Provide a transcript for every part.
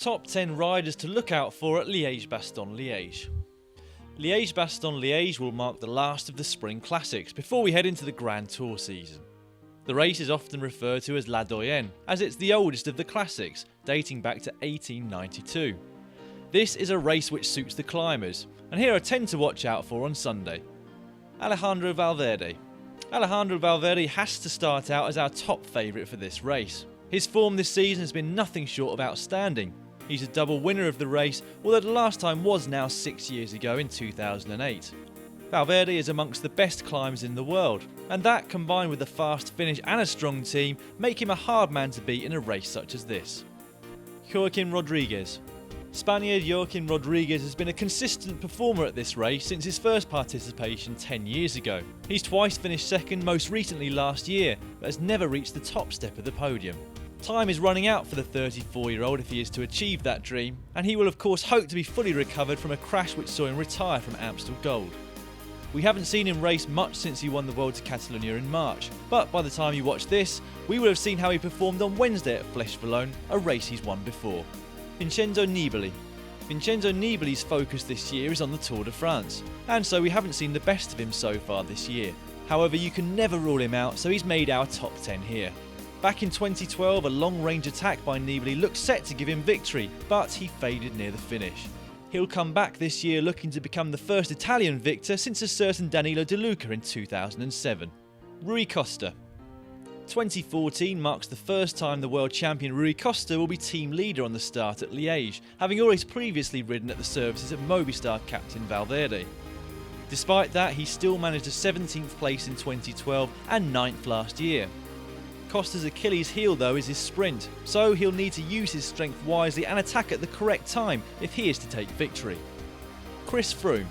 Top 10 riders to look out for at Liege-Bastogne-Liege. Liege-Bastogne-Liege will mark the last of the spring classics before we head into the Grand Tour season. The race is often referred to as La Doyenne, as it's the oldest of the classics, dating back to 1892. This is a race which suits the climbers, and here are 10 to watch out for on Sunday. Alejandro Valverde. Alejandro Valverde has to start out as our top favourite for this race. His form this season has been nothing short of outstanding. He's a double winner of the race, although the last time was now 6 years ago in 2008. Valverde is amongst the best climbers in the world, and that, combined with a fast finish and a strong team, make him a hard man to beat in a race such as this. Joaquim Rodriguez. Spaniard Joaquim Rodriguez has been a consistent performer at this race since his first participation 10 years ago. He's twice finished second, most recently last year, but has never reached the top step of the podium. Time is running out for the 34-year-old if he is to achieve that dream, and he will of course hope to be fully recovered from a crash which saw him retire from Amstel Gold. We haven't seen him race much since he won the World to Catalonia in March, but by the time you watch this, we will have seen how he performed on Wednesday at Flèche-Wallonne, a race he's won before. Vincenzo Nibali. Vincenzo Nibali's focus this year is on the Tour de France, and so we haven't seen the best of him so far this year. However, you can never rule him out, so he's made our top 10 here. Back in 2012, a long-range attack by Nibali looked set to give him victory, but he faded near the finish. He'll come back this year looking to become the first Italian victor since a certain Danilo De Luca in 2007. Rui Costa. 2014 marks the first time the world champion Rui Costa will be team leader on the start at Liège, having always previously ridden at the services of Movistar captain Valverde. Despite that, he still managed a 17th place in 2012 and 9th last year. Costa's Achilles heel though is his sprint, so he'll need to use his strength wisely and attack at the correct time if he is to take victory. Chris Froome.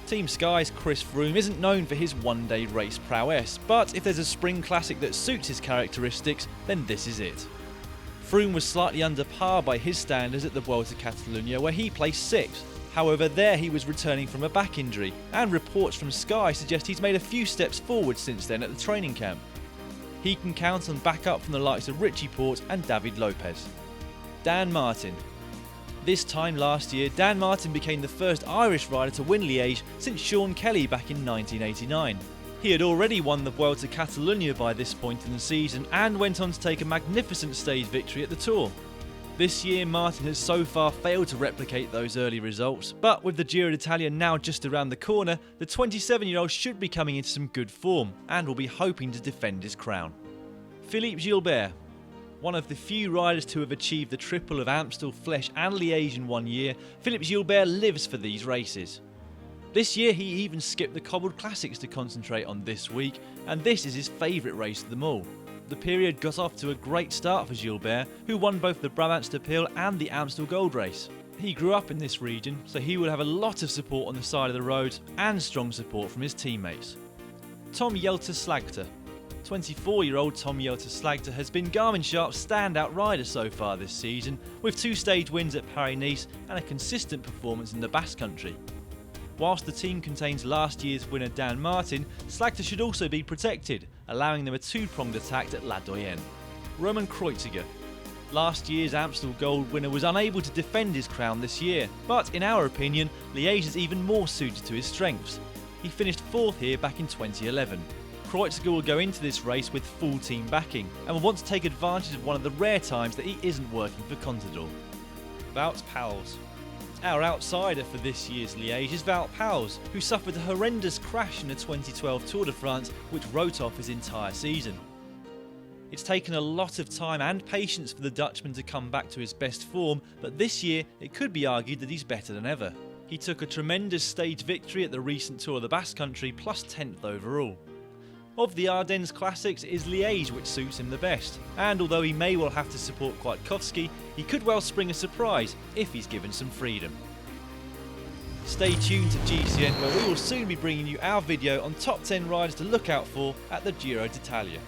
Team Sky's Chris Froome isn't known for his one-day race prowess, but if there's a spring classic that suits his characteristics, then this is it. Froome was slightly under par by his standards at the World to Catalonia where he placed 6th. However, there he was returning from a back injury, and reports from Sky suggest he's made a few steps forward since then at the training camp. He can count on backup from the likes of Richie Porte and David Lopez. Dan Martin. This time last year, Dan Martin became the first Irish rider to win Liège since Sean Kelly back in 1989. He had already won the World to Catalonia by this point in the season and went on to take a magnificent stage victory at the Tour. This year, Martin has so far failed to replicate those early results, but with the Giro d'Italia now just around the corner, the 27-year-old should be coming into some good form and will be hoping to defend his crown. Philippe Gilbert. One of the few riders to have achieved the triple of Amstel, Flèche and Liège in 1 year, Philippe Gilbert lives for these races. This year he even skipped the cobbled classics to concentrate on this week, and this is his favourite race of them all. The period got off to a great start for Gilbert, who won both the Brabantse-Pijl and the Amstel Gold Race. He grew up in this region, so he will have a lot of support on the side of the road and strong support from his teammates. TOM-JELTE SLAGTER. 24-year-old TOM-JELTE SLAGTER has been Garmin Sharp's standout rider so far this season, with 2 stage wins at Paris-Nice and a consistent performance in the Basque Country. Whilst the team contains last year's winner Dan Martin, Slagter should also be protected, allowing them a 2-pronged attack at La Doyenne. Roman KREUZIGER. Last year's Amstel Gold winner was unable to defend his crown this year, but in our opinion, Liège is even more suited to his strengths. He finished 4th here back in 2011. KREUZIGER will go into this race with full team backing and will want to take advantage of one of the rare times that he isn't working for Contador. Wout Poels. Our outsider for this year's Liège is Wout Poels, who suffered a horrendous crash in the 2012 Tour de France which wrote off his entire season. It's taken a lot of time and patience for the Dutchman to come back to his best form, but this year it could be argued that he's better than ever. He took a tremendous stage victory at the recent Tour of the Basque Country, plus 10th overall. Of the Ardennes classics, it is Liège which suits him the best, and although he may well have to support Kwiatkowski, he could well spring a surprise if he's given some freedom. Stay tuned to GCN where we will soon be bringing you our video on top 10 riders to look out for at the Giro d'Italia.